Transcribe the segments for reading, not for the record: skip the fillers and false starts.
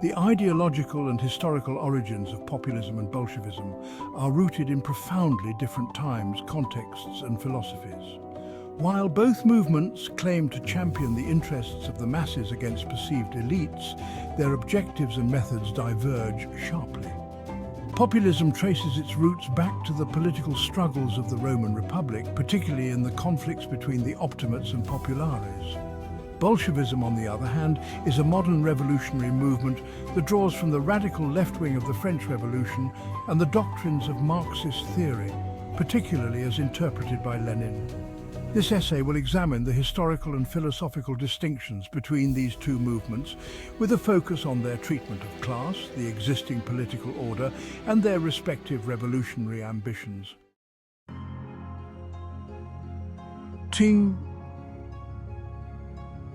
The ideological and historical origins of populism and Bolshevism are rooted in profoundly different times, contexts, and philosophies. While both movements claim to champion the interests of the masses against perceived elites, their objectives and methods diverge sharply. Populism traces its roots back to the political struggles of the Roman Republic, particularly in the conflicts between the optimates and populares. Bolshevism, on the other hand, is a modern revolutionary movement that draws from the radical left wing of the French Revolution and the doctrines of Marxist theory, particularly as interpreted by Lenin. This essay will examine the historical and philosophical distinctions between these two movements, with a focus on their treatment of class, the existing political order, and their respective revolutionary ambitions.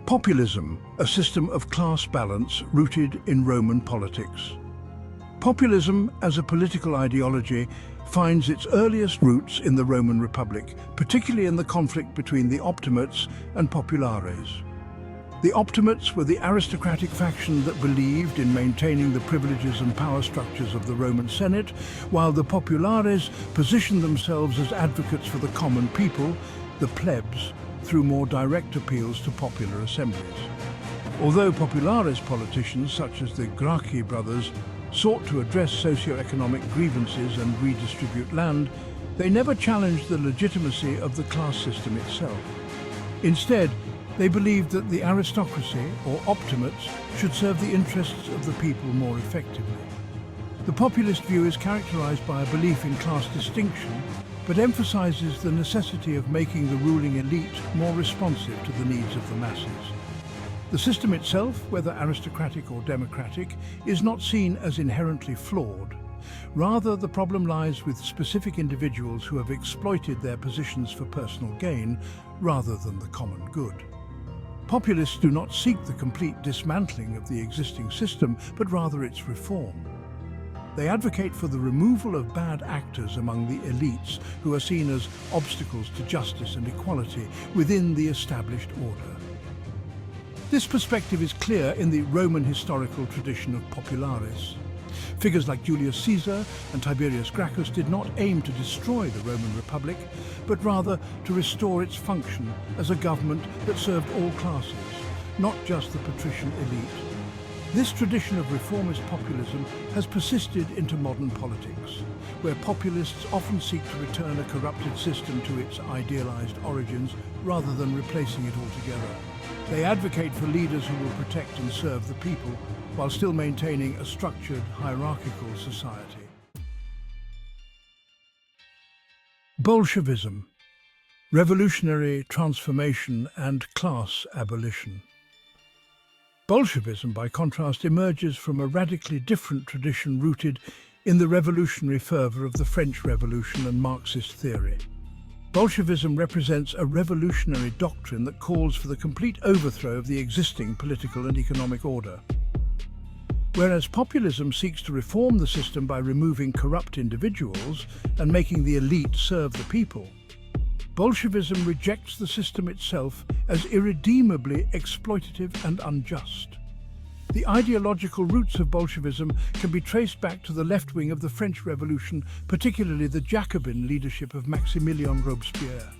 Populism, a system of class balance rooted in Roman politics. Populism, as a political ideology, finds its earliest roots in the Roman Republic, particularly in the conflict between the optimates and populares. The optimates were the aristocratic faction that believed in maintaining the privileges and power structures of the Roman Senate, while the populares positioned themselves as advocates for the common people, the plebs, through more direct appeals to popular assemblies. Although populares politicians such as the Gracchi brothers sought to address socio-economic grievances and redistribute land, they never challenged the legitimacy of the class system itself. Instead, they believed that the aristocracy, or optimates, should serve the interests of the people more effectively. The populist view is characterized by a belief in class distinction, but emphasizes the necessity of making the ruling elite more responsive to the needs of the masses. The system itself, whether aristocratic or democratic, is not seen as inherently flawed. Rather, the problem lies with specific individuals who have exploited their positions for personal gain, rather than the common good. Populists do not seek the complete dismantling of the existing system, but rather its reform. They advocate for the removal of bad actors among the elites who are seen as obstacles to justice and equality within the established order. This perspective is clear in the Roman historical tradition of populares. Figures like Julius Caesar and Tiberius Gracchus did not aim to destroy the Roman Republic, but rather to restore its function as a government that served all classes, not just the patrician elite. This tradition of reformist populism has persisted into modern politics, where populists often seek to return a corrupted system to its idealized origins rather than replacing it altogether. They advocate for leaders who will protect and serve the people, while still maintaining a structured, hierarchical society. Bolshevism, revolutionary transformation and class abolition. Bolshevism, by contrast, emerges from a radically different tradition rooted in the revolutionary fervour of the French Revolution and Marxist theory. Bolshevism represents a revolutionary doctrine that calls for the complete overthrow of the existing political and economic order. Whereas populism seeks to reform the system by removing corrupt individuals and making the elite serve the people, Bolshevism rejects the system itself as irredeemably exploitative and unjust. The ideological roots of Bolshevism can be traced back to the left wing of the French Revolution, particularly the Jacobin leadership of Maximilien Robespierre.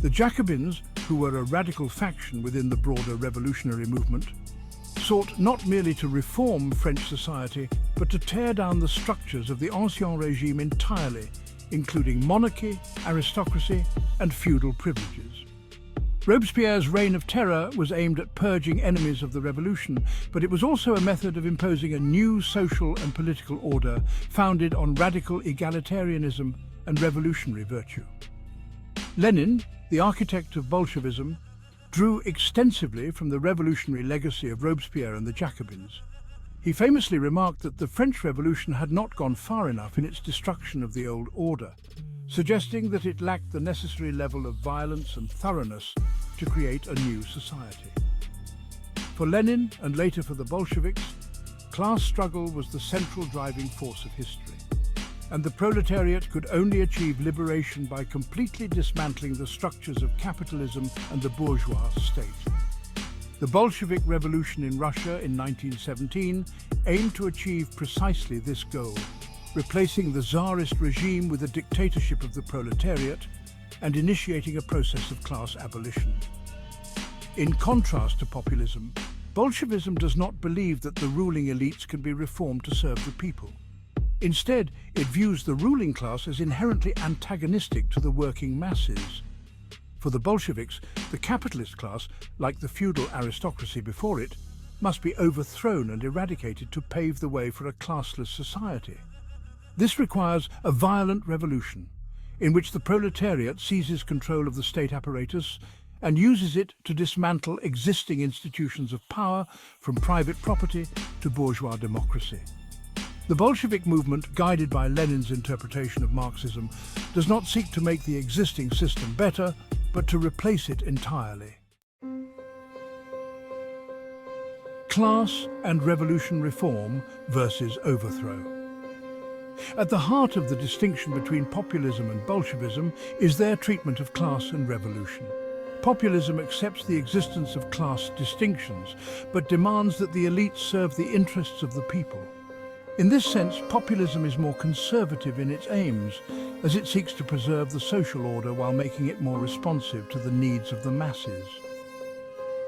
The Jacobins, who were a radical faction within the broader revolutionary movement, sought not merely to reform French society, but to tear down the structures of the Ancien Regime entirely, including monarchy, aristocracy, and feudal privileges. Robespierre's reign of terror was aimed at purging enemies of the revolution, but it was also a method of imposing a new social and political order founded on radical egalitarianism and revolutionary virtue. Lenin, the architect of Bolshevism, drew extensively from the revolutionary legacy of Robespierre and the Jacobins. He famously remarked that the French Revolution had not gone far enough in its destruction of the old order, suggesting that it lacked the necessary level of violence and thoroughness to create a new society. For Lenin, and later for the Bolsheviks, class struggle was the central driving force of history, and the proletariat could only achieve liberation by completely dismantling the structures of capitalism and the bourgeois state. The Bolshevik Revolution in Russia in 1917 aimed to achieve precisely this goal, replacing the Tsarist regime with a dictatorship of the proletariat and initiating a process of class abolition. In contrast to populism, Bolshevism does not believe that the ruling elites can be reformed to serve the people. Instead, it views the ruling class as inherently antagonistic to the working masses. For the Bolsheviks, the capitalist class, like the feudal aristocracy before it, must be overthrown and eradicated to pave the way for a classless society. This requires a violent revolution, in which the proletariat seizes control of the state apparatus and uses it to dismantle existing institutions of power, from private property to bourgeois democracy. The Bolshevik movement, guided by Lenin's interpretation of Marxism, does not seek to make the existing system better, but to replace it entirely. Class and revolution reform versus overthrow. At the heart of the distinction between populism and Bolshevism is their treatment of class and revolution. Populism accepts the existence of class distinctions, but demands that the elites serve the interests of the people. In this sense, populism is more conservative in its aims, as it seeks to preserve the social order while making it more responsive to the needs of the masses.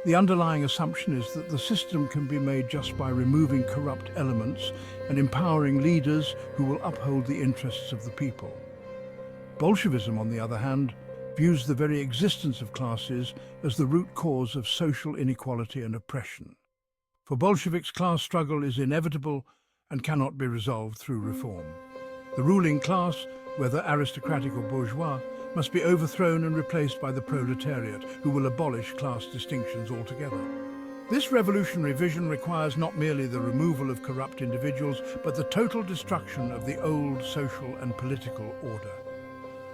The underlying assumption is that the system can be made just by removing corrupt elements and empowering leaders who will uphold the interests of the people. Bolshevism, on the other hand, views the very existence of classes as the root cause of social inequality and oppression. For Bolsheviks, class struggle is inevitable and cannot be resolved through reform. The ruling class, whether aristocratic or bourgeois, must be overthrown and replaced by the proletariat, who will abolish class distinctions altogether. This revolutionary vision requires not merely the removal of corrupt individuals, but the total destruction of the old social and political order.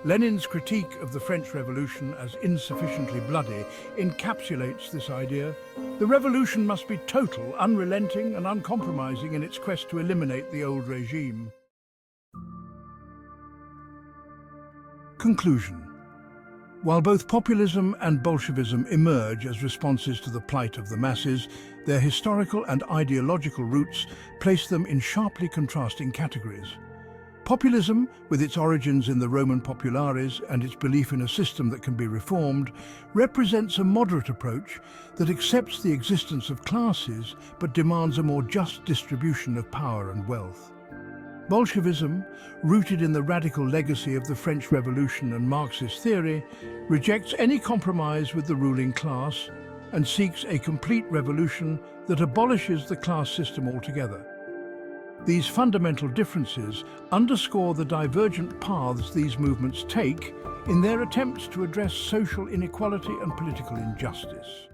Lenin's critique of the French Revolution as insufficiently bloody encapsulates this idea. The revolution must be total, unrelenting and uncompromising in its quest to eliminate the old regime. Conclusion. While both populism and Bolshevism emerge as responses to the plight of the masses, their historical and ideological roots place them in sharply contrasting categories. Populism, with its origins in the Roman populares and its belief in a system that can be reformed, represents a moderate approach that accepts the existence of classes but demands a more just distribution of power and wealth. Bolshevism, rooted in the radical legacy of the French Revolution and Marxist theory, rejects any compromise with the ruling class and seeks a complete revolution that abolishes the class system altogether. These fundamental differences underscore the divergent paths these movements take in their attempts to address social inequality and political injustice.